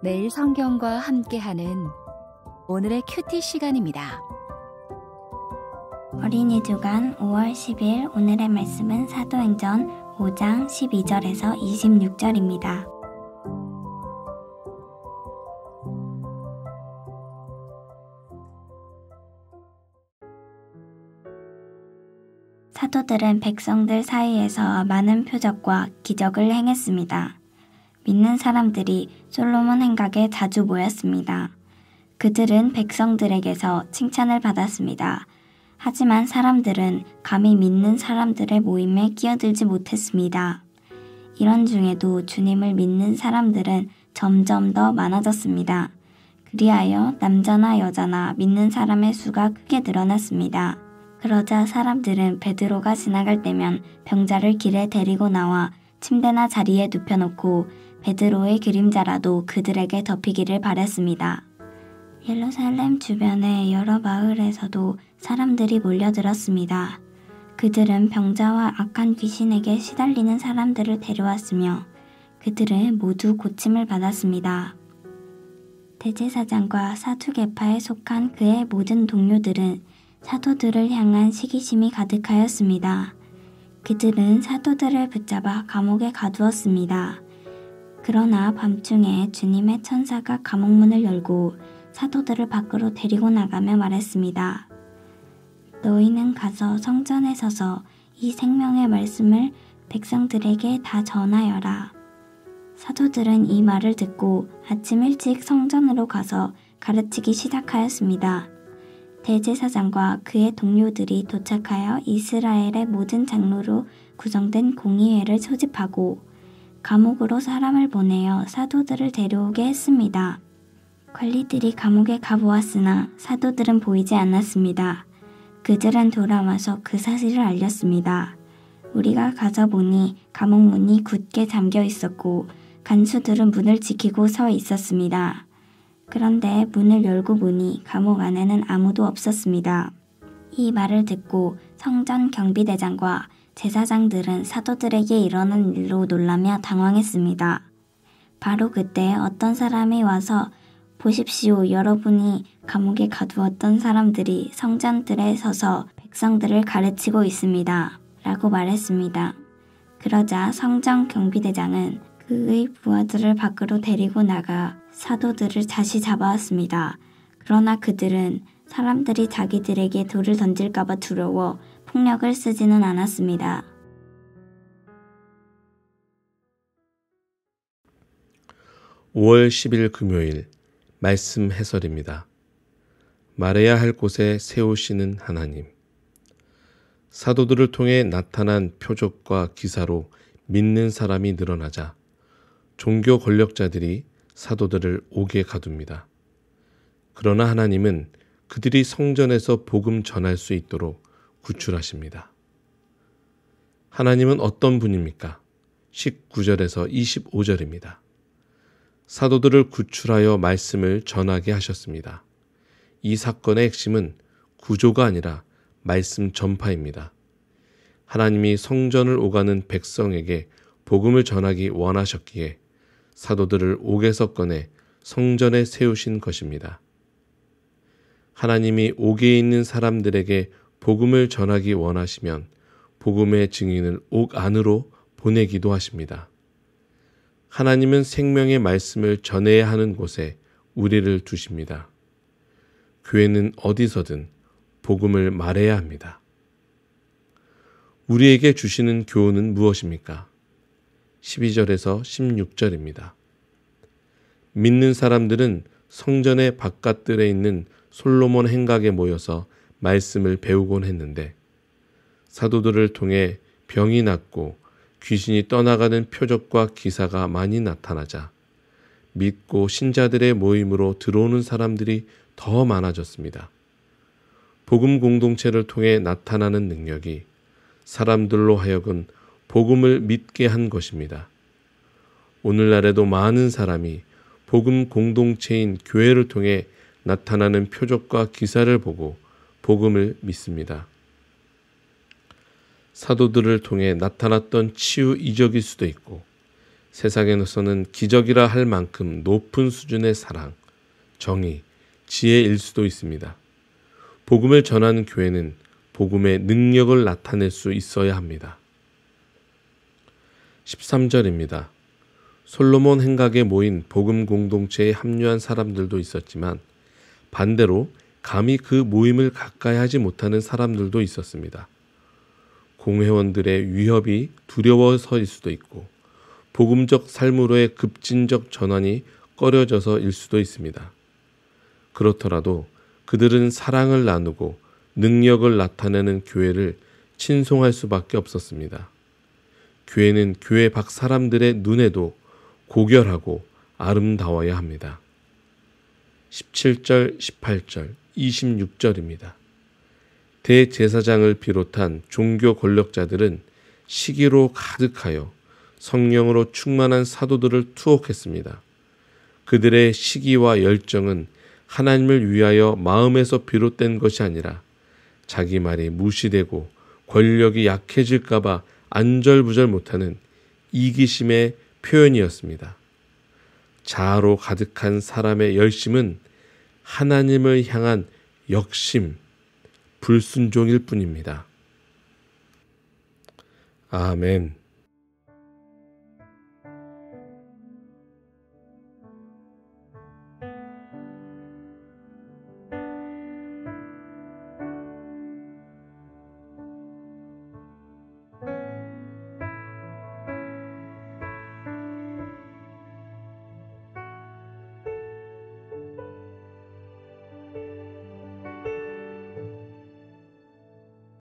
매일 성경과 함께하는 오늘의 큐티 시간입니다. 어린이 주간 5월 10일 오늘의 말씀은 사도행전 5장 12절에서 26절입니다. 사도들은 백성들 사이에서 많은 표적과 기적을 행했습니다. 믿는 사람들이 솔로몬 행각에 자주 모였습니다. 그들은 백성들에게서 칭찬을 받았습니다. 하지만 사람들은 감히 믿는 사람들의 모임에 끼어들지 못했습니다. 이런 중에도 주님을 믿는 사람들은 점점 더 많아졌습니다. 그리하여 남자나 여자나 믿는 사람의 수가 크게 늘어났습니다. 그러자 사람들은 베드로가 지나갈 때면 병자를 길에 데리고 나와 침대나 자리에 눕혀놓고 베드로의 그림자라도 그들에게 덮이기를 바랬습니다. 예루살렘 주변의 여러 마을에서도 사람들이 몰려들었습니다. 그들은 병자와 악한 귀신에게 시달리는 사람들을 데려왔으며 그들은 모두 고침을 받았습니다. 대제사장과 사두개파에 속한 그의 모든 동료들은 사도들을 향한 시기심이 가득하였습니다. 그들은 사도들을 붙잡아 감옥에 가두었습니다. 그러나 밤중에 주님의 천사가 감옥문을 열고 사도들을 밖으로 데리고 나가며 말했습니다. 너희는 가서 성전에 서서 이 생명의 말씀을 백성들에게 다 전하여라. 사도들은 이 말을 듣고 아침 일찍 성전으로 가서 가르치기 시작하였습니다. 대제사장과 그의 동료들이 도착하여 이스라엘의 모든 장로로 구성된 공의회를 소집하고 감옥으로 사람을 보내어 사도들을 데려오게 했습니다. 관리들이 감옥에 가보았으나 사도들은 보이지 않았습니다. 그들은 돌아와서 그 사실을 알렸습니다. 우리가 가서 보니 감옥 문이 굳게 잠겨 있었고 간수들은 문을 지키고 서 있었습니다. 그런데 문을 열고 보니 감옥 안에는 아무도 없었습니다. 이 말을 듣고 성전 경비대장과 제사장들은 사도들에게 일어난 일로 놀라며 당황했습니다. 바로 그때 어떤 사람이 와서 보십시오, 여러분이 감옥에 가두었던 사람들이 성전들에 서서 백성들을 가르치고 있습니다. 라고 말했습니다. 그러자 성전 경비대장은 그의 부하들을 밖으로 데리고 나가 사도들을 다시 잡아왔습니다. 그러나 그들은 사람들이 자기들에게 돌을 던질까봐 두려워 폭력을 쓰지는 않았습니다. (5월 10일) 금요일 말씀 해설입니다. 말해야 할 곳에 세우시는 하나님. 사도들을 통해 나타난 표적과 기사로 믿는 사람이 늘어나자 종교 권력자들이 사도들을 옥에 가둡니다. 그러나 하나님은 그들이 성전에서 복음 전할 수 있도록 구출하십니다. 하나님은 어떤 분입니까? 19절에서 25절입니다. 사도들을 구출하여 말씀을 전하게 하셨습니다. 이 사건의 핵심은 구조가 아니라 말씀 전파입니다. 하나님이 성전을 오가는 백성에게 복음을 전하기 원하셨기에 사도들을 옥에서 꺼내 성전에 세우신 것입니다. 하나님이 옥에 있는 사람들에게 복음을 전하기 원하시면 복음의 증인을 옥 안으로 보내기도 하십니다. 하나님은 생명의 말씀을 전해야 하는 곳에 우리를 두십니다. 교회는 어디서든 복음을 말해야 합니다. 우리에게 주시는 교훈은 무엇입니까? 12절에서 16절입니다. 믿는 사람들은 성전의 바깥들에 있는 솔로몬 행각에 모여서 말씀을 배우곤 했는데 사도들을 통해 병이 낫고 귀신이 떠나가는 표적과 기사가 많이 나타나자 믿고 신자들의 모임으로 들어오는 사람들이 더 많아졌습니다. 복음 공동체를 통해 나타나는 능력이 사람들로 하여금 복음을 믿게 한 것입니다. 오늘날에도 많은 사람이 복음 공동체인 교회를 통해 나타나는 표적과 기사를 보고 복음을 믿습니다. 사도들을 통해 나타났던 치유 이적일 수도 있고 세상에서는 기적이라 할 만큼 높은 수준의 사랑, 정의, 지혜일 수도 있습니다. 복음을 전하는 교회는 복음의 능력을 나타낼 수 있어야 합니다. 13절입니다. 솔로몬 행각에 모인 복음 공동체에 합류한 사람들도 있었지만 반대로 감히 그 모임을 가까이 하지 못하는 사람들도 있었습니다. 공회원들의 위협이 두려워서일 수도 있고 복음적 삶으로의 급진적 전환이 꺼려져서일 수도 있습니다. 그렇더라도 그들은 사랑을 나누고 능력을 나타내는 교회를 친송할 수밖에 없었습니다. 교회는 교회 밖 사람들의 눈에도 고결하고 아름다워야 합니다. 17절, 18절, 26절입니다. 대제사장을 비롯한 종교 권력자들은 시기로 가득하여 성령으로 충만한 사도들을 투옥했습니다. 그들의 시기와 열정은 하나님을 위하여 마음에서 비롯된 것이 아니라 자기 말이 무시되고 권력이 약해질까 봐 안절부절 못하는 이기심의 표현이었습니다. 자아로 가득한 사람의 열심은 하나님을 향한 역심, 불순종일 뿐입니다. 아멘.